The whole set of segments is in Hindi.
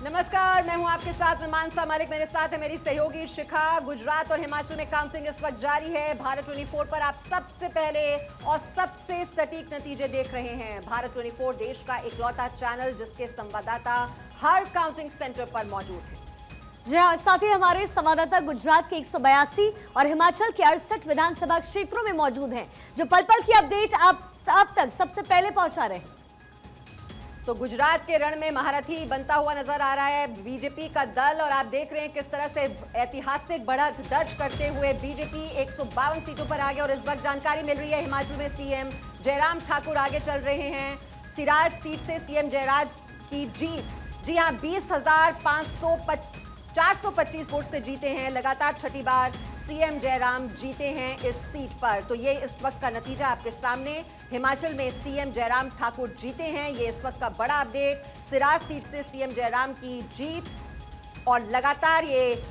नमस्कार, मैं हूं आपके साथ में मानसा मालिक। मेरे साथ है मेरी सहयोगी शिखा। गुजरात और हिमाचल में काउंटिंग इस वक्त जारी है। भारत 24 पर आप सबसे पहले और सबसे सटीक नतीजे देख रहे हैं। भारत 24 देश का इकलौता चैनल जिसके संवाददाता हर काउंटिंग सेंटर पर मौजूद है। जी हाँ, साथ ही हमारे संवाददाता गुजरात के 182 और हिमाचल के 68 विधानसभा क्षेत्रों में मौजूद हैं, जो पल पल की अपडेट आप तक सबसे पहले पहुंचा रहे हैं। तो गुजरात के रण में महारथी बनता हुआ नजर आ रहा है बीजेपी का दल, और आप देख रहे हैं किस तरह से ऐतिहासिक बढ़त दर्ज करते हुए बीजेपी 152 सीटों पर आ गया। और इस वक्त जानकारी मिल रही है हिमाचल में सीएम जयराम ठाकुर आगे चल रहे हैं। सिराज सीट से सीएम जयराज की जीत। जी हाँ, 425 वोट से जीते हैं। लगातार छठी बार सीएम जयराम जीते हैं इस सीट पर। तो ये इस वक्त का नतीजा आपके सामने। हिमाचल में सीएम जयराम ठाकुर जीते हैं, ये इस वक्त का बड़ा अपडेट। सिराज सीट से सीएम जयराम की जीत, और लगातार ये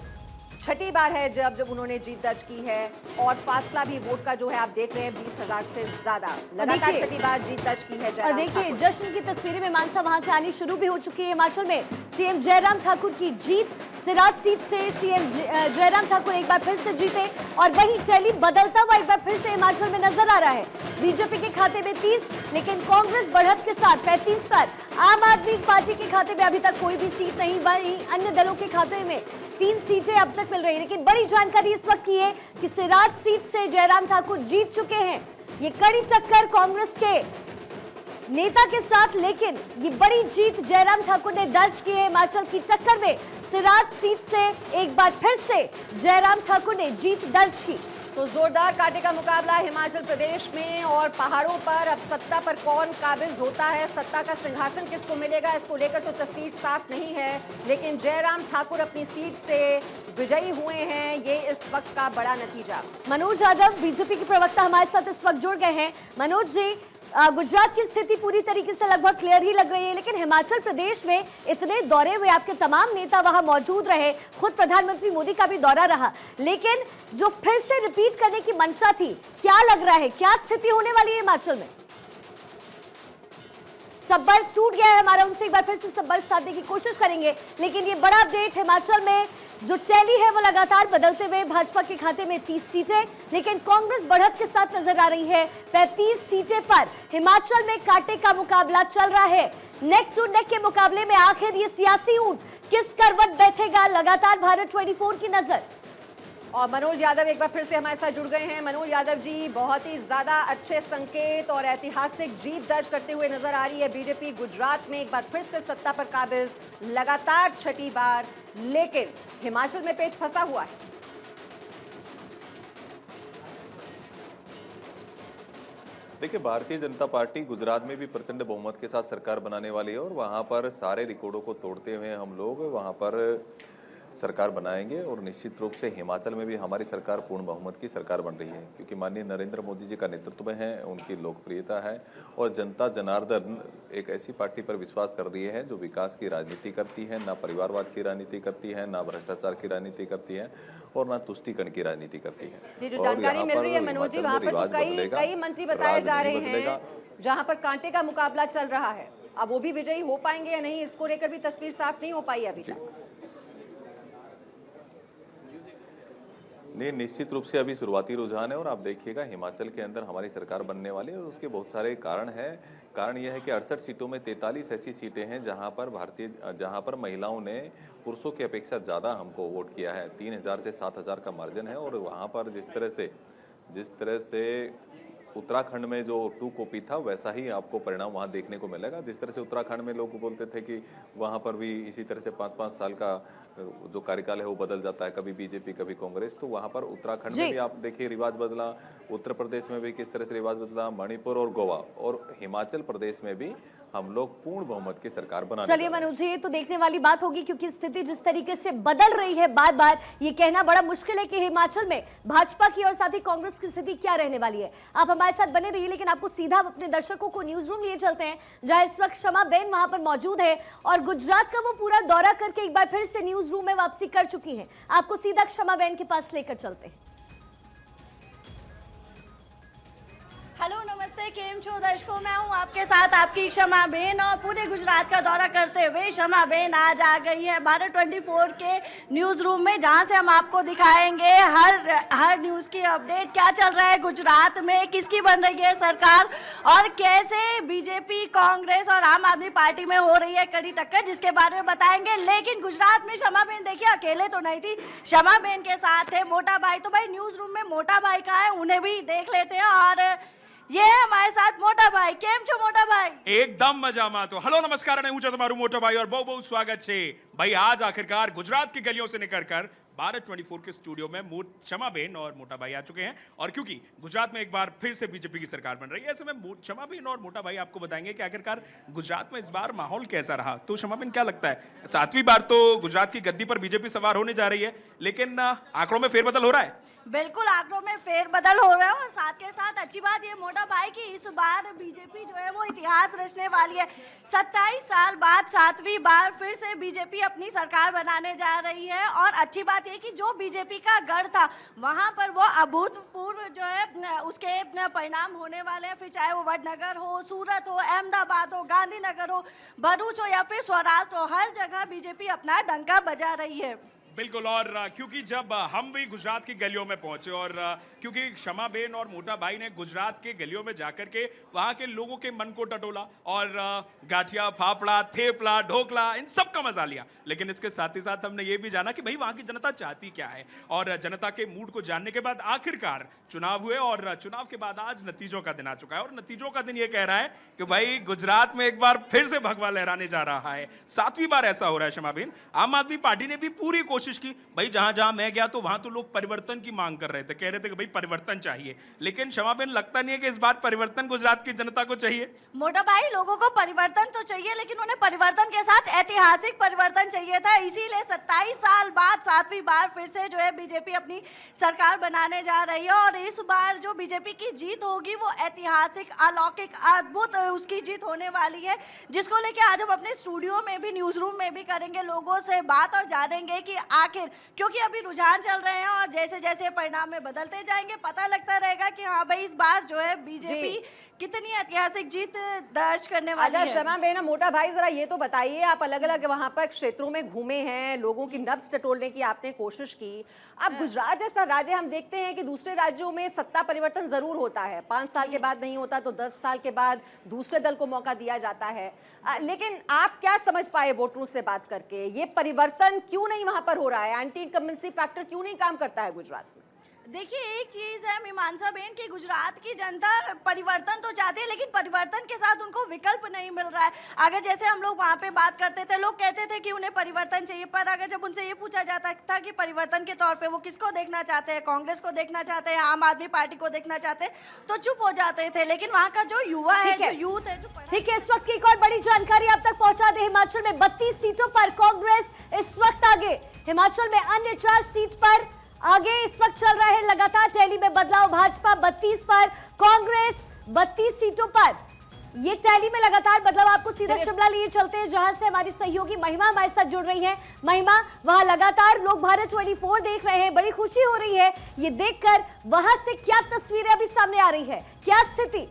छठी बार है जब उन्होंने जीत दर्ज की है। और फासला भी वोट का जो है आप देख रहे हैं 20,000 से ज्यादा। लगातार छठी बार जीत दर्ज की है जयराम ठाकुर। देखिए, जश्न की तस्वीरें में मानसा वहां से आनी शुरू भी हो चुकी है। हिमाचल में सीएम जयराम ठाकुर की जीत। सिराज सीट से सीएम जयराम ठाकुर एक बार फिर से जीते, और वही टैली बदलता हुआ एक बार फिर से हिमाचल में नजर आ रहा है। बीजेपी के खाते में 30, लेकिन कांग्रेस बढ़त के साथ 35 पर। आम आदमी पार्टी के खाते में अभी तक कोई भी सीट नहीं, वही अन्य दलों के खाते में 3 सीटें अब तक मिल रही है। लेकिन बड़ी जानकारी इस वक्त की है कि सिराज सीट से जयराम ठाकुर जीत चुके हैं। ये कड़ी टक्कर कांग्रेस के नेता के साथ, लेकिन ये बड़ी जीत जयराम ठाकुर ने दर्ज की है हिमाचल की टक्कर में। सिराज सीट से एक बार फिर से जयराम ठाकुर ने जीत दर्ज की। तो जोरदार कांटे का मुकाबला हिमाचल प्रदेश में, और पहाड़ों पर अब सत्ता पर कौन काबिज होता है, सत्ता का सिंहासन किसको मिलेगा, इसको लेकर तो तस्वीर साफ नहीं है। लेकिन जयराम ठाकुर अपनी सीट से विजयी हुए हैं, ये इस वक्त का बड़ा नतीजा। मनोज यादव बीजेपी के प्रवक्ता हमारे साथ इस वक्त जुड़ गए हैं। मनोज जी, गुजरात की स्थिति पूरी तरीके से लगभग क्लियर ही लग रही है, लेकिन हिमाचल प्रदेश में इतने दौरे हुए, आपके तमाम नेता वहां मौजूद रहे, खुद प्रधानमंत्री मोदी का भी दौरा रहा, लेकिन जो फिर से रिपीट करने की मंशा थी, क्या लग रहा है, क्या स्थिति होने वाली है हिमाचल में? संपर्क टूट गया है हमारा, उनसे एक बार फिर से संपर्क साधने की कोशिश करेंगे। लेकिन ये बड़ा अपडेट, हिमाचल में जो टैली है वो लगातार बदलते हुए भाजपा के खाते में 30 सीटें, लेकिन कांग्रेस बढ़त के साथ नजर आ रही है 35 सीटें पर। हिमाचल में कांटे का मुकाबला चल रहा है। नेक टू नेक के मुकाबले में आखिर ये सियासी ऊंट किस करवट बैठेगा, लगातार भारत 24 की नजर। और मनोज यादव एक बार फिर से हमारे साथ जुड़ गए हैं। मनोज यादव जी, बहुत ही ज्यादा अच्छे संकेत और ऐतिहासिक जीत दर्ज करते हुए नजर आ रही है बीजेपी गुजरात में, एक बार फिर से सत्ता पर काबिज, लगातार छठी बार। लेकिन हिमाचल में पेच फंसा हुआ है। देखिए, भारतीय जनता पार्टी गुजरात में भी प्रचंड बहुमत के साथ सरकार बनाने वाली है, और वहां पर सारे रिकॉर्डों को तोड़ते हुए हम लोग वहां पर सरकार बनाएंगे। और निश्चित रूप से हिमाचल में भी हमारी सरकार पूर्ण बहुमत की सरकार बन रही है, क्योंकि माननीय नरेंद्र मोदी जी का नेतृत्व में है, उनकी लोकप्रियता है, और जनता जनार्दन एक ऐसी पार्टी पर विश्वास कर रही है जो विकास की राजनीति करती है, ना परिवारवाद की राजनीति करती है, ना भ्रष्टाचार की राजनीति करती है, और ना तुष्टीकरण की राजनीति करती है। जी, जो जानकारी मिल रही है मनोज जी, वहां पर तो कई मंत्री बताए जा रहे हैं जहां पर कांटे का मुकाबला चल रहा है। अब वो भी विजयी हो पाएंगे या नहीं, इसको लेकर भी तस्वीर साफ नहीं हो पाई अभी तक। नहीं, निश्चित रूप से अभी शुरुआती रुझान है, और आप देखिएगा हिमाचल के अंदर हमारी सरकार बनने वाली है, और उसके बहुत सारे कारण हैं। कारण यह है कि 68 सीटों में 43 ऐसी सीटें हैं जहां पर महिलाओं ने पुरुषों की अपेक्षा ज़्यादा हमको वोट किया है। 3,000 से 7,000 का मार्जिन है। और वहां पर जिस तरह से उत्तराखंड में जो 2 कॉपी था, वैसा ही आपको परिणाम वहां देखने को मिलेगा। जिस तरह से उत्तराखंड में लोग बोलते थे कि वहां पर भी इसी तरह से 5-5 साल का जो कार्यकाल है वो बदल जाता है, कभी बीजेपी कभी कांग्रेस, तो वहां पर उत्तराखंड में भी आप देखिए रिवाज बदला, उत्तर प्रदेश में भी किस तरह से रिवाज बदला, मणिपुर और गोवा, और हिमाचल प्रदेश में भी हम लोग पूर्ण बहुमत की सरकार बनाने। चलिए मनोज जी, ये तो देखने वाली बात होगी, क्योंकि स्थिति जिस तरीके से बदल रही है बार बार, ये कहना बड़ा मुश्किल है कि हिमाचल में भाजपा की और साथ ही कांग्रेस की स्थिति क्या रहने वाली है। आप हमारे साथ बने रहिए, लेकिन आपको सीधा अपने दर्शकों को न्यूज रूम लिए चलते हैं, जहां इस वक्त क्षमा बेन वहां पर मौजूद है, और गुजरात का वो पूरा दौरा करके एक बार फिर से न्यूज रूम में वापसी कर चुकी है। आपको सीधा क्षमा बेन के पास लेकर चलते हैं। हेलो नमस्ते केम छो दर्शकों, मैं हूँ आपके साथ आपकी क्षमा बेन और पूरे गुजरात का दौरा करते हुए क्षमा बेन आज आ गई है भारत 24 के न्यूज़ रूम में, जहाँ से हम आपको दिखाएंगे हर न्यूज़ की अपडेट, क्या चल रहा है गुजरात में, किसकी बन रही है सरकार और कैसे बीजेपी, कांग्रेस और आम आदमी पार्टी में हो रही है कड़ी टक्कर, जिसके बारे में बताएंगे। लेकिन गुजरात में क्षमा बेन देखिए अकेले तो नहीं थी, क्षमा बेन के साथ थे मोटा भाई। तो भाई न्यूज़ रूम में मोटा भाई का है, उन्हें भी देख लेते हैं। और ये है हमारे साथ मोटा भाई। केम छो मोटा भाई? એકદમ મજામાં। તો હેલો નમસ્કાર અને હું છું તમારું મોટો ભાઈ और બહુ બહુ સ્વાગત છે भाई। आज आखिरकार गुजरात की गलियों से निकलकर भारत 24 के स्टूडियो में क्षमा बेन और मोटा भाई आ चुके हैं। और क्योंकि गुजरात में एक बार फिर से बीजेपी की सरकार बन रही है, ऐसे में क्षमा बेन और मोटा भाई आपको बताएंगे कि आखिरकार गुजरात में इस बार माहौल कैसा रहा। तो क्षमा बेन क्या लगता है, 7वीं बार तो गुजरात की गद्दी पर बीजेपी सवार होने जा रही है, लेकिन आंकड़ों में फेरबदल हो रहा है? बिल्कुल आंकड़ों में फेरबदल हो रहा है और साथ के साथ अच्छी बात ये मोटा भाई कि इस बार बीजेपी जो है वो इतिहास रचने वाली है। 27 साल बाद 7वीं बार फिर से बीजेपी अपनी सरकार बनाने जा रही है। और अच्छी बात ये कि जो बीजेपी का गढ़ था वहां पर वो अभूतपूर्व जो है उसके परिणाम होने वाले हैं, फिर चाहे वो वडनगर हो, सूरत हो, अहमदाबाद हो, गांधीनगर हो, भरूच हो या फिर स्वराष्ट्र हो, हर जगह बीजेपी अपना डंका बजा रही है। बिल्कुल। और क्योंकि जब हम भी गुजरात की गलियों में पहुंचे और क्योंकि क्षमा बेन और मोटा भाई ने गुजरात के गलियों में जाकर के वहां के लोगों के मन को टटोला और गाठिया, फाफड़ा, थेपला, ढोकला, इन सब का मजा लिया। लेकिन इसके साथ ही साथ हमने ये भी जाना कि भाई वहां की जनता चाहती क्या है। और जनता के मूड को जानने के बाद आखिरकार चुनाव हुए और चुनाव के बाद आज नतीजों का दिन आ चुका है। और नतीजों का दिन ये कह रहा है कि भाई गुजरात में एक बार फिर से भगवा लहराने जा रहा है। 7वीं बार ऐसा हो रहा है क्षमा बेन। आम आदमी पार्टी ने भी पूरी कोशिश की, भाई जहां जहां मैं गया तो वहां तो लोग परिवर्तन की मांग कर रहे थे, कह रहे थे कि भाई परिवर्तन चाहिए। लेकिन क्षमा बेन लगता नहीं है कि इस बार परिवर्तन गुजरात की जनता को चाहिए। मोटा भाई लोगों को परिवर्तन तो चाहिए, लेकिन उन्हें परिवर्तन के साथ ऐतिहासिक परिवर्तन चाहिए था। इसीलिए 27 साल बाद 7वीं बार फिर से जो है बीजेपी अपनी सरकार बनाने जा रही है। और इस बार जो बीजेपी की जीत होगी वो ऐतिहासिक, अलौकिक, अद्भुत उसकी जीत होने वाली है, जिसको लेके आज हम अपने स्टूडियो में भी, न्यूज रूम में भी करेंगे लोगों से बात और जानेंगे कि आखिर, क्योंकि अभी रुझान चल रहे हैं और जैसे जैसे परिणाम में बदलते जाएंगे पता लगता रहेगा कि हाँ भाई इस बार जो है बीजेपी कितनी ऐतिहासिक जीत दर्ज करने वाली है। क्षमा बेन, मोटा भाई जरा ये तो बताइए, आप अलग अलग वहां पर क्षेत्रों में घूमे हैं, लोगों की नब्ज टटोलने की आपने कोशिश की। अब गुजरात जैसा राज्य हम देखते हैं कि दूसरे राज्यों में सत्ता परिवर्तन जरूर होता है, 5 साल के बाद नहीं होता तो 10 साल के बाद दूसरे दल को मौका दिया जाता है। लेकिन आप क्या समझ पाए वोटरों से बात करके, ये परिवर्तन क्यों नहीं वहां पर हो रहा है? एंटी इनकम्बेंसी फैक्टर क्यों नहीं काम करता है गुजरात में? देखिए एक चीज है मीमांसा बेन कि गुजरात की जनता परिवर्तन तो चाहती है, लेकिन परिवर्तन के साथ उनको विकल्प नहीं मिल रहा है। अगर जैसे हम लोग वहाँ पे बात करते थे, लोग कहते थे कि उन्हें परिवर्तन चाहिए, पर अगर जब उनसे ये पूछा जाता था कि परिवर्तन के तौर पे वो किसको देखना चाहते हैं, कांग्रेस को देखना चाहते हैं, आम आदमी पार्टी को देखना चाहते हैं, तो चुप हो जाते थे। लेकिन वहाँ का जो युवा है, जो यूथ है, जो ठीक है, इस वक्त की एक और बड़ी जानकारी आप तक पहुंचा दे। हिमाचल में 32 सीटों पर कांग्रेस इस वक्त आगे। हिमाचल में अन्य 4 सीट पर आगे इस वक्त चल रहा है लगातार टैली में बदलाव। भाजपा 32 पर, कांग्रेस 32 सीटों पर, ये टैली में लगातार बदलाव। आपको सीधा शिमला लिए चलते हैं, जहां से हमारी सहयोगी महिमा हमारे साथ जुड़ रही है। महिमा, वहां लगातार लोग भारत 24 देख रहे हैं, बड़ी खुशी हो रही है ये देखकर। वहां से क्या तस्वीरें अभी सामने आ रही है, क्या स्थिति?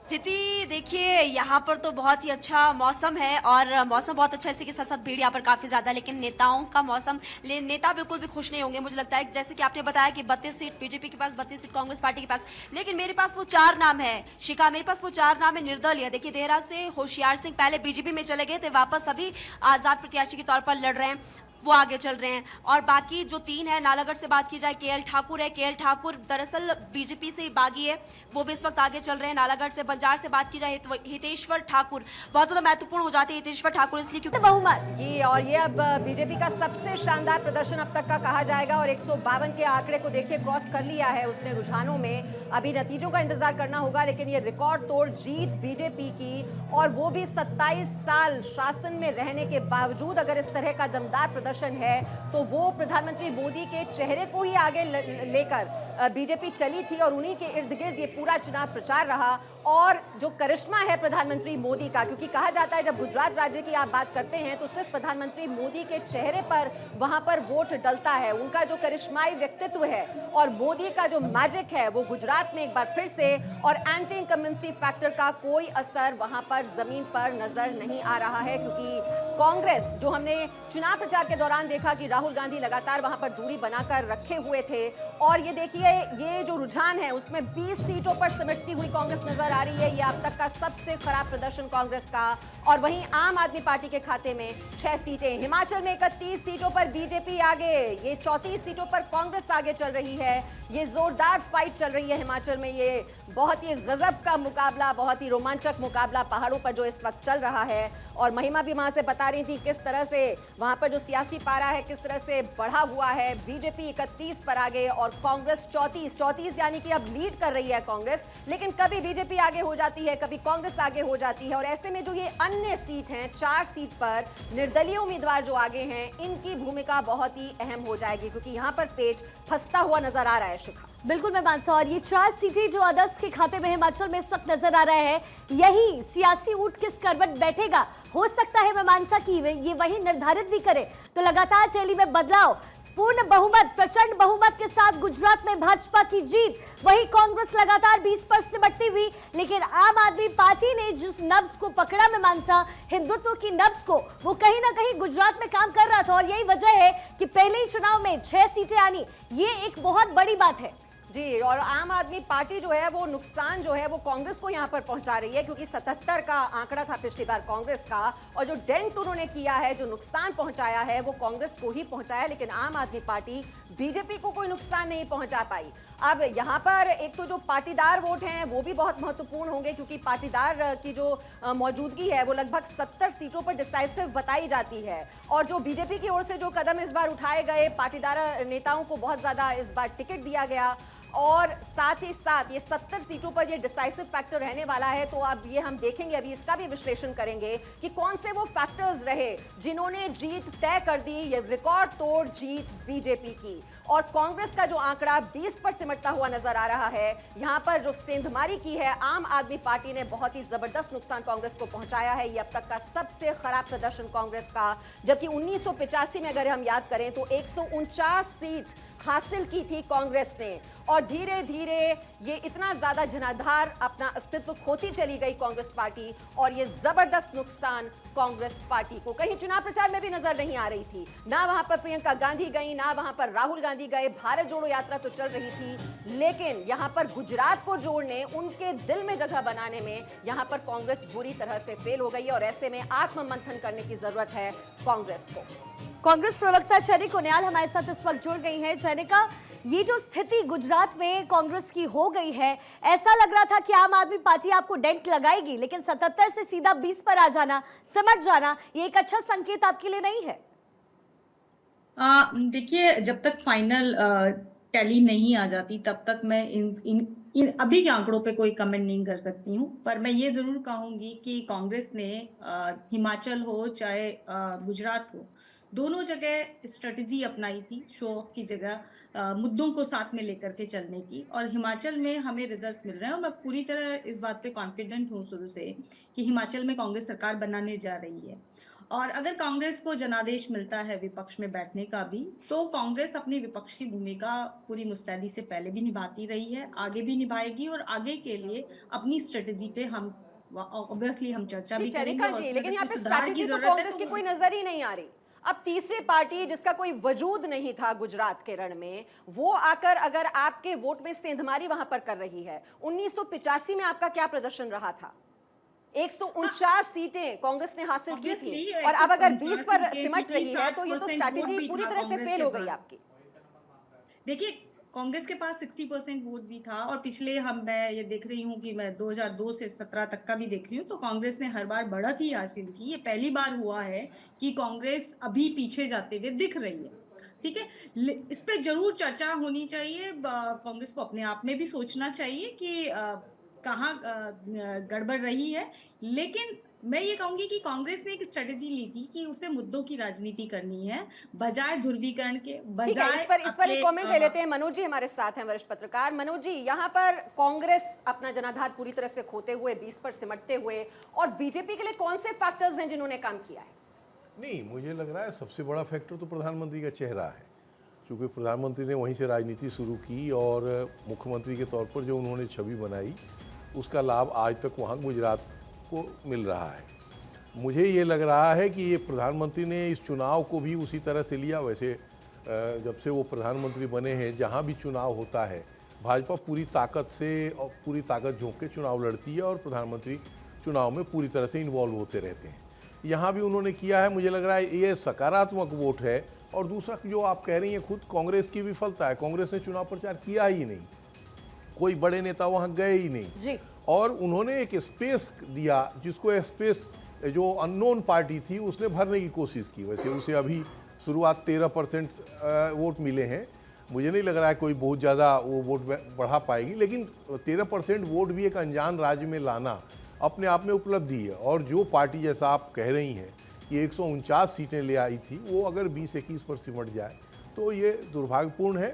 स्थिति देखिए यहाँ पर तो बहुत ही अच्छा मौसम है और मौसम बहुत अच्छा है, इसी के साथ साथ भीड़ यहाँ पर काफ़ी ज़्यादा। लेकिन नेताओं का मौसम, नेता बिल्कुल भी खुश नहीं होंगे मुझे लगता है। जैसे कि आपने बताया कि 32 सीट बीजेपी के पास, 32 सीट कांग्रेस पार्टी के पास, लेकिन मेरे पास वो 4 नाम है। शिखा, मेरे पास वो 4 नाम है निर्दलीय। देखिए देहरा से होशियार सिंह पहले बीजेपी में चले गए थे, वापस अभी आज़ाद प्रत्याशी के तौर पर लड़ रहे हैं, वो आगे चल रहे हैं। और बाकी जो 3 है, नालागढ़ से बात की जाए, केएल ठाकुर है। केएल ठाकुर दरअसल बीजेपी से बागी है, वो भी इस वक्त आगे चल रहे हैं। नालागढ़ से, बंजार से बात की जाए, हितेश्वर ठाकुर बहुत ज्यादा महत्वपूर्ण हो जाते हैं हितेश्वर ठाकुर, इसलिए क्योंकि बहुमत ये और ये अब बीजेपी का सबसे शानदार प्रदर्शन अब तक का कहा जाएगा। और 152 के आंकड़े को देखिए क्रॉस कर लिया है उसने रुझानों में। अभी नतीजों का इंतजार करना होगा, लेकिन ये रिकॉर्ड तोड़ जीत बीजेपी की, और वो भी 27 साल शासन में रहने के बावजूद अगर इस तरह का दमदार प्रदर्शन है तो वो प्रधानमंत्री मोदी के चेहरे को ही आगे लेकर बीजेपी चली थी और उन्हीं के इर्द गिर्द ये पूरा चुनाव प्रचार रहा। और जो करिश्मा है प्रधानमंत्री मोदी का, क्योंकि कहा जाता है जब गुजरात राज्य की आप बात करते हैं तो सिर्फ प्रधानमंत्री मोदी के चेहरे पर वहां पर वोट डलता है, उनका जो करिश्माई व्यक्तित्व है और मोदी का जो मैजिक है वो गुजरात में एक बार फिर से, और एंटी इनकम्बेंसी फैक्टर का कोई असर वहां पर जमीन पर नजर नहीं आ रहा है। क्योंकि कांग्रेस, जो हमने चुनाव प्रचार के दौरान देखा कि राहुल गांधी लगातार वहां पर दूरी बनाकर रखे हुए थे, और ये देखिए ये जो रुझान है उसमें 20 सीटों पर सिमटती हुई कांग्रेस नजर आ रही है। ये अब तक का सबसे खराब प्रदर्शन कांग्रेस का। और वहीं आम आदमी पार्टी के खाते में 6 सीटें, हिमाचल में 31 सीटों पर बीजेपी आगे, ये 34 सीटों पर कांग्रेस आगे चल रही है। ये जोरदार फाइट चल रही है हिमाचल में, ये बहुत ही गजब का मुकाबला, बहुत ही रोमांचक मुकाबला पहाड़ों पर जो इस वक्त चल रहा है। और महिमा भी वहां से बता रही थी किस तरह से वहां पर जो सियासी पारा है किस तरह से बढ़ा हुआ है। बीजेपी 31 पर आगे और कांग्रेस 34 यानी कि अब लीड कर रही है कांग्रेस, लेकिन कभी बीजेपी आगे हो जाती है, कभी कांग्रेस आगे हो जाती है। और ऐसे में जो ये अन्य सीट हैं, 4 सीट पर निर्दलीय उम्मीदवार जो आगे हैं, इनकी भूमिका बहुत ही अहम हो जाएगी, क्योंकि यहां पर पेच फंसता हुआ नजर आ रहा है। शिखा, बिल्कुल मैं मानसा, और ये 4 सीटें जो अदर्स के खाते में हिमाचल में सब नजर आ रहे हैं, यही सियासी ऊंट किस करवट बैठेगा, हो सकता है मैं मानसा की ये वही निर्धारित भी करे। तो लगातार टैली में बदलाव, पूर्ण बहुमत, प्रचंड बहुमत के साथ गुजरात में भाजपा की जीत, वही कांग्रेस लगातार 20 पर सिमटती हुई, लेकिन आम आदमी पार्टी ने जिस नब्ज को पकड़ा में मानसा, हिंदुत्व की नब्ज को, वो कहीं ना कहीं गुजरात में काम कर रहा था। और यही वजह है कि पहले ही चुनाव में 6 सीटें आनी, ये एक बहुत बड़ी बात है जी। और आम आदमी पार्टी जो है वो नुकसान जो है वो कांग्रेस को यहां पर पहुंचा रही है, क्योंकि 77 का आंकड़ा था पिछली बार कांग्रेस का, और जो डेंट उन्होंने किया है, जो नुकसान पहुंचाया है, वो कांग्रेस को ही पहुंचाया, लेकिन आम आदमी पार्टी बीजेपी को कोई नुकसान नहीं पहुंचा पाई। अब यहां पर एक तो जो पाटीदार वोट हैं वो भी बहुत महत्वपूर्ण होंगे, क्योंकि पाटीदार की जो मौजूदगी है वो लगभग 70 सीटों पर डिसाइसिव बताई जाती है। और जो बीजेपी की ओर से जो कदम इस बार उठाए गए, पाटीदार नेताओं को बहुत ज्यादा इस बार टिकट दिया गया, और साथ ही साथ ये 70 सीटों पर ये डिसाइसिव फैक्टर रहने वाला है। तो अब ये हम देखेंगे, अभी इसका भी विश्लेषण करेंगे कि कौन से वो फैक्टर्स रहे जिन्होंने जीत तय कर दी, ये रिकॉर्ड तोड़ जीत बीजेपी की। और कांग्रेस का जो आंकड़ा 20 पर सिमटता हुआ नजर आ रहा है, यहां पर जो सेंधमारी की है आम आदमी पार्टी ने, बहुत ही जबरदस्त नुकसान कांग्रेस को पहुंचाया है। ये अब तक का सबसे खराब प्रदर्शन कांग्रेस का, जबकि 1985 में अगर हम याद करें तो 149 सीट हासिल की थी कांग्रेस ने, और धीरे धीरे ये इतना ज्यादा जनाधार अपना अस्तित्व खोती चली गई कांग्रेस पार्टी, और ये जबरदस्त नुकसान कांग्रेस पार्टी को कहीं चुनाव प्रचार में भी नजर नहीं आ रही थी। ना वहां पर प्रियंका गांधी गई, ना वहां पर राहुल गांधी गए, भारत जोड़ो यात्रा तो चल रही थी, लेकिन यहां पर गुजरात को जोड़ने, उनके दिल में जगह बनाने में यहां पर कांग्रेस बुरी तरह से फेल हो गई है। और ऐसे में आत्ममंथन करने की जरूरत है कांग्रेस को। कांग्रेस प्रवक्ता चैनिक उनियाल हमारे साथ इस वक्त जुड़ गई हैं। चैनिका, ये जो स्थिति गुजरात में कांग्रेस की हो गई है, ऐसा लग रहा था कि आम आदमी पार्टी आपको डेंट लगाएगी, लेकिन 77 से सीधा 20 पर आ जाना, सिमट जाना, ये एक अच्छा संकेत आपके लिए नहीं है? देखिए, जब तक फाइनल टैली नहीं आ जाती तब तक मैं इन अभी के आंकड़ों पे कोई कमेंट नहीं कर सकती हूँ। पर मैं ये जरूर कहूंगी कि कांग्रेस ने हिमाचल हो चाहे गुजरात हो, दोनों जगह स्ट्रेटजी अपनाई थी, शो ऑफ की जगह मुद्दों को साथ में लेकर के चलने की। और हिमाचल में हमें रिजल्ट्स मिल रहे हैं, और मैं पूरी तरह इस बात पे कॉन्फिडेंट हूँ शुरू से कि हिमाचल में कांग्रेस सरकार बनाने जा रही है। और अगर कांग्रेस को जनादेश मिलता है विपक्ष में बैठने का भी, तो कांग्रेस अपनी विपक्ष की भूमिका पूरी मुस्तैदी से पहले भी निभाती रही है, आगे भी निभाएगी, और आगे के लिए अपनी स्ट्रेटजी पे हम ऑब्वियसली हम चर्चा भी करेंगे। लेकिन यहाँ पे स्ट्रैटेजी तो कांग्रेस की कोई नजर ही नहीं आ रही। अब तीसरी पार्टी जिसका कोई वजूद नहीं था गुजरात के रण में, वो आकर अगर आपके वोट में सेंधमारी वहां पर कर रही है। 1985 में आपका क्या प्रदर्शन रहा था? 149 सीटें कांग्रेस ने हासिल की थी, और अब अगर 20 पर सिमट रही है तो ये तो स्ट्रैटेजी पूरी तरह से फेल हो गई आपकी। देखिए, कांग्रेस के पास 60% वोट भी था, और पिछले मैं ये देख रही हूँ कि मैं 2002 से 17 तक का भी देख रही हूँ, तो कांग्रेस ने हर बार बढ़त ही हासिल की। ये पहली बार हुआ है कि कांग्रेस अभी पीछे जाते हुए दिख रही है। ठीक है, इस पे जरूर चर्चा होनी चाहिए। कांग्रेस को अपने आप में भी सोचना चाहिए कि कहाँ गड़बड़ रही है। लेकिन मैं ये कहूंगी कि कांग्रेस ने एक स्ट्रेटेजी ली थी कि उसे मुद्दों की राजनीति करनी है बजाय ध्रुवीकरण के, ठीक है, बजाय इस पर एक कमेंट ले लेते हैं। मनोज जी हमारे साथ हैं, वरिष्ठ पत्रकार। मनोज जी, यहाँ पर कांग्रेस अपना जनाधार पूरी तरह से खोते हुए 20 पर सिमटते हुए, और बीजेपी के लिए कौन से फैक्टर्स हैं जिन्होंने काम किया है? नहीं, मुझे लग रहा है सबसे बड़ा फैक्टर तो प्रधानमंत्री का चेहरा है, क्योंकि प्रधानमंत्री ने वहीं से राजनीति शुरू की और मुख्यमंत्री के तौर पर जो उन्होंने छवि बनाई उसका लाभ आज तक वहाँ गुजरात को मिल रहा है। मुझे ये लग रहा है कि ये प्रधानमंत्री ने इस चुनाव को भी उसी तरह से लिया। वैसे जब से वो प्रधानमंत्री बने हैं, जहाँ भी चुनाव होता है भाजपा पूरी ताकत से और पूरी ताकत झोंक के चुनाव लड़ती है और प्रधानमंत्री चुनाव में पूरी तरह से इन्वॉल्व होते रहते हैं। यहाँ भी उन्होंने किया है। मुझे लग रहा है ये सकारात्मक वोट है। और दूसरा जो आप कह रही हैं, खुद कांग्रेस की विफलता है। कांग्रेस ने चुनाव प्रचार किया ही नहीं, कोई बड़े नेता वहाँ गए ही नहीं जी। और उन्होंने एक स्पेस दिया, जिसको स्पेस जो अननोन पार्टी थी उसने भरने की कोशिश की। वैसे उसे अभी शुरुआत 13% वोट मिले हैं। मुझे नहीं लग रहा है कोई बहुत ज़्यादा वो वोट बढ़ा पाएगी, लेकिन 13% वोट भी एक अनजान राज्य में लाना अपने आप में उपलब्धि है। और जो पार्टी, जैसा आप कह रही हैं कि 149 सीटें ले आई थी, वो अगर 20-21 पर सिमट जाए तो ये दुर्भाग्यपूर्ण है।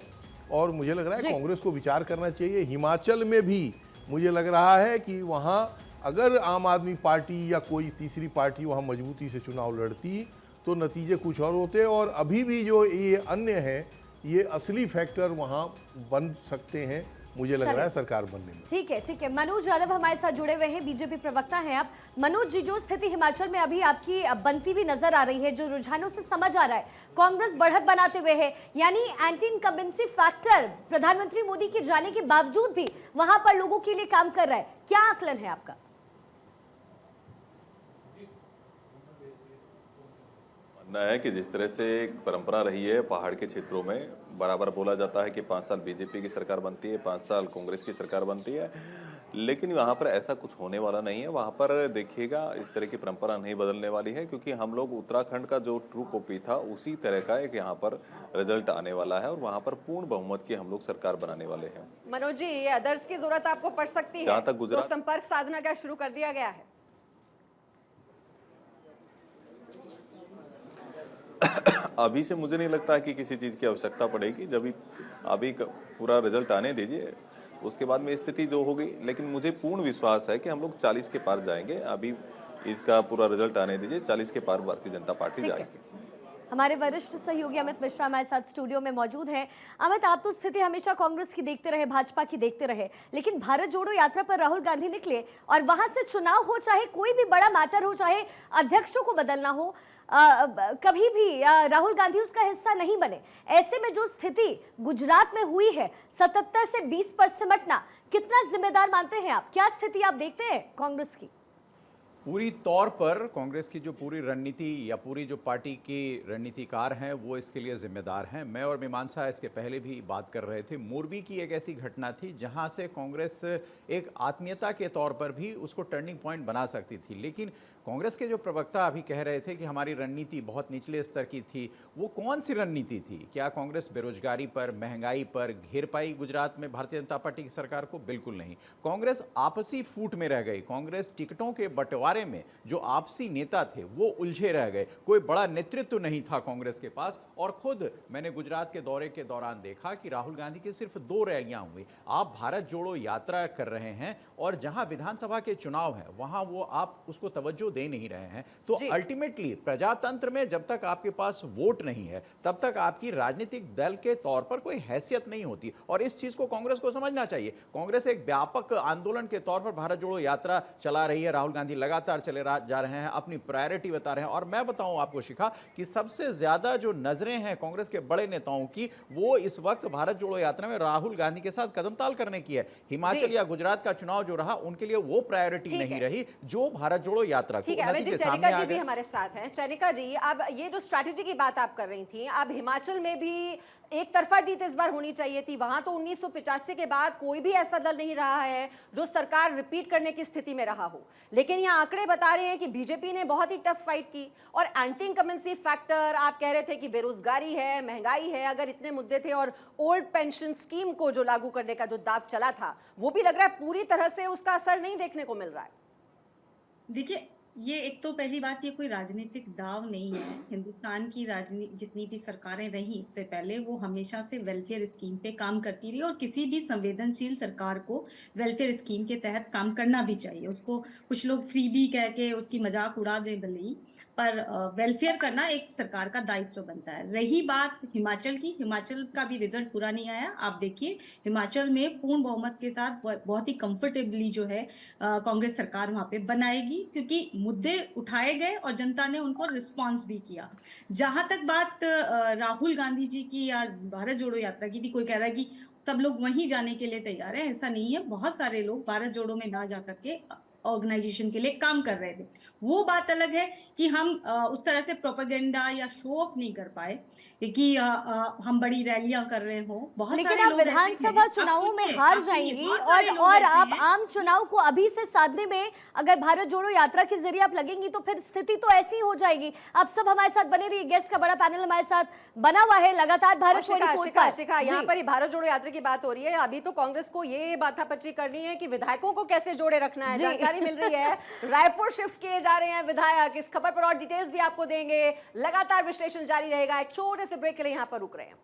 और मुझे लग रहा है कांग्रेस को विचार करना चाहिए। हिमाचल में भी मुझे लग रहा है कि वहाँ अगर आम आदमी पार्टी या कोई तीसरी पार्टी वहाँ मजबूती से चुनाव लड़ती तो नतीजे कुछ और होते। और अभी भी जो ये अन्य हैं, ये असली फैक्टर वहाँ बन सकते हैं, मुझे लग रहा है सरकार बनने में। ठीक है। मनोज यादव हमारे साथ जुड़े हुए हैं, बीजेपी प्रवक्ता हैं आप। मनोज जी, जो स्थिति हिमाचल में अभी आपकी बनती हुई नजर आ रही है, जो रुझानों से समझ आ रहा है, कांग्रेस बढ़त बनाते हुए है, यानी एंटी इनकम्बेंसी फैक्टर प्रधानमंत्री मोदी के जाने के बावजूद भी वहां पर लोगों के लिए काम कर रहा है। क्या आकलन है आपका? मानना है कि जिस तरह से एक परंपरा रही है पहाड़ के क्षेत्रों में, बराबर बोला जाता है कि 5 साल बीजेपी की सरकार बनती है, 5 साल कांग्रेस की सरकार बनती है, लेकिन वहाँ पर ऐसा कुछ होने वाला नहीं है। वहाँ पर देखिएगा, इस तरह की परंपरा नहीं बदलने वाली है, क्योंकि हम लोग उत्तराखंड का जो ट्रू कॉपी था उसी तरह का एक यहाँ पर रिजल्ट आने वाला है और वहाँ पर पूर्ण बहुमत की हम लोग सरकार बनाने वाले हैं। मनोज जी, ये अदर्स की जरूरत आपको पड़ सकती है, जहाँ तक गुजरात, तो संपर्क साधना क्या शुरू कर दिया गया है? अभी से मुझे नहीं लगता है कि किसी चीज़ की आवश्यकता पड़ेगी। जब अभी पूरा रिजल्ट आने दीजिए, उसके बाद में स्थिति जो होगी, लेकिन मुझे पूर्ण विश्वास है कि हम लोग 40 के पार जाएंगे। अभी इसका पूरा रिजल्ट आने दीजिए, 40 के पार भारतीय जनता पार्टी जाएगी। हमारे वरिष्ठ सहयोगी अमित मिश्रा हमारे साथ स्टूडियो में मौजूद हैं। अमित, आप तो स्थिति हमेशा कांग्रेस की देखते रहे, भाजपा की देखते रहे, लेकिन भारत जोड़ो यात्रा पर राहुल गांधी निकले और वहां से चुनाव हो, चाहे कोई भी बड़ा मैटर हो, चाहे अध्यक्षों को बदलना हो, कभी भी राहुल गांधी उसका हिस्सा नहीं बने। ऐसे में जो स्थिति गुजरात में हुई है, 77 से 20 पर सिमटना, कितना जिम्मेदार मानते हैं आप? क्या स्थिति आप देखते हैं कांग्रेस की? पूरी तौर पर कांग्रेस की जो पूरी रणनीति या पूरी जो पार्टी की रणनीतिकार हैं वो इसके लिए जिम्मेदार हैं। मैं और मीमांसा इसके पहले भी बात कर रहे थे। मोरबी की एक ऐसी घटना थी जहां से कांग्रेस एक आत्मीयता के तौर पर भी उसको टर्निंग पॉइंट बना सकती थी, लेकिन कांग्रेस के जो प्रवक्ता अभी कह रहे थे कि हमारी रणनीति बहुत निचले स्तर की थी, वो कौन सी रणनीति थी? क्या कांग्रेस बेरोजगारी पर, महंगाई पर घेर पाई गुजरात में भारतीय जनता पार्टी की सरकार को? बिल्कुल नहीं। कांग्रेस आपसी फूट में रह गई। कांग्रेस टिकटों के बंटवारे में जो आपसी नेता थे वो उलझे रह गए। कोई बड़ा नेतृत्व नहीं था कांग्रेस के पास। और खुद मैंने गुजरात के दौरे के दौरान देखा कि राहुल गांधी की सिर्फ 2 रैलियां हुई। आप भारत जोड़ो यात्रा कर रहे हैं और जहां विधानसभा के चुनाव हैं वहां वो आप उसको तवज्जो दे नहीं रहे हैं। तो अल्टीमेटली प्रजातंत्र में जब तक आपके पास वोट नहीं है तब तक आपकी राजनीतिक दल के तौर पर कोई हैसियत नहीं होती। और इस चीज को कांग्रेस को समझना चाहिए। कांग्रेस एक व्यापक आंदोलन के तौर पर भारत जोड़ो यात्रा चला रही है। राहुल गांधी लगातार चले जा रहे हैं, अपनी प्रायोरिटी बता रहे हैं। और मैं बताऊं आपको शिखा कि सबसे ज्यादा जो नजरें हैं कांग्रेस के बड़े नेताओं की, वो इस वक्त भारत जोड़ो यात्रा में राहुल गांधी के साथ कदमताल करने की है। हिमाचल या गुजरात का चुनाव जो रहा उनके लिए वो प्रायोरिटी नहीं रही जो भारत जोड़ो यात्रा तक ठीक है, अमित जी, नतीजे सामने चैनिका आ जी भी गए। हमारे साथ हैं। चैनिका जी, अब ये जो स्ट्रैटेजी की बात आप कर रही थी, अब हिमाचल में भी एक तरफा जीत इस बार होनी चाहिए थी। वहां तो 1985 के बाद कोई भी ऐसा दल नहीं रहा है जो सरकार रिपीट करने की स्थिति में रहा हो, लेकिन ये आंकड़े बता रहे हैं कि बीजेपी ने बहुत ही टफ फाइट की। और एंटी इनकम्बेंसी फैक्टर, आप कह रहे थे कि बेरोजगारी है, महंगाई है, अगर इतने मुद्दे थे, और ओल्ड पेंशन स्कीम को जो लागू करने का जो दाव चला था, वो भी लग रहा है पूरी तरह से उसका असर नहीं देखने को मिल रहा है। देखिए, ये एक तो पहली बात, ये कोई राजनीतिक दाव नहीं है। हिंदुस्तान की राजनीति जितनी भी सरकारें रही इससे पहले, वो हमेशा से वेलफेयर स्कीम पे काम करती रही, और किसी भी संवेदनशील सरकार को वेलफेयर स्कीम के तहत काम करना भी चाहिए। उसको कुछ लोग फ्रीबी कह के उसकी मजाक उड़ा दे भले ही, पर वेलफेयर करना एक सरकार का दायित्व बनता है। रही बात हिमाचल की, हिमाचल का भी रिजल्ट पूरा नहीं आया। आप देखिए, हिमाचल में पूर्ण बहुमत के साथ बहुत ही कंफर्टेबली जो है कांग्रेस सरकार वहां पे बनाएगी, क्योंकि मुद्दे उठाए गए और जनता ने उनको रिस्पॉन्स भी किया। जहां तक बात राहुल गांधी जी की या भारत जोड़ो यात्रा की थी, कोई कह रहा है कि सब लोग वहीं जाने के लिए तैयार है, ऐसा नहीं है। बहुत सारे लोग भारत जोड़ो में ना जा करके ऑर्गेनाइजेशन के लिए काम कर रहे थे। वो बात अलग है कि हम उस तरह से प्रोपेगेंडा या शो ऑफ नहीं कर पाए कि हम बड़ी रैलियां कर रहे हो। बहुत लेकिन सारे आप लोग ऐसे विधानसभा हैं, चुनावों में आप हार सुनिए, जाएंगी, बहुत सारे लोग और ऐसे आप हैं। आम चुनाव को अभी से साधने में अगर भारत जोड़ो यात्रा के जरिए आप लगेंगी, तो फिर स्थिति तो ऐसी ही हो जाएगी। आप सब हमारे साथ बने रहिए, गेस्ट का बड़ा पैनल हमारे साथ बना हुआ है लगातार भारत जोड़ो शिखा, यहाँ पर ही भारत जोड़ो यात्रा की बात हो रही है। अभी तो कांग्रेस को ये बाथापच्ची करनी है कि विधायकों को कैसे जोड़े रखना है। जानकारी मिल रही है रायपुर शिफ्ट किए जा रहे हैं विधायक। इस खबर पर और डिटेल्स भी आपको देंगे। लगातार विश्लेषण जारी रहेगा। एक छोटे से ब्रेक के लिए यहाँ पर रुक रहे हैं।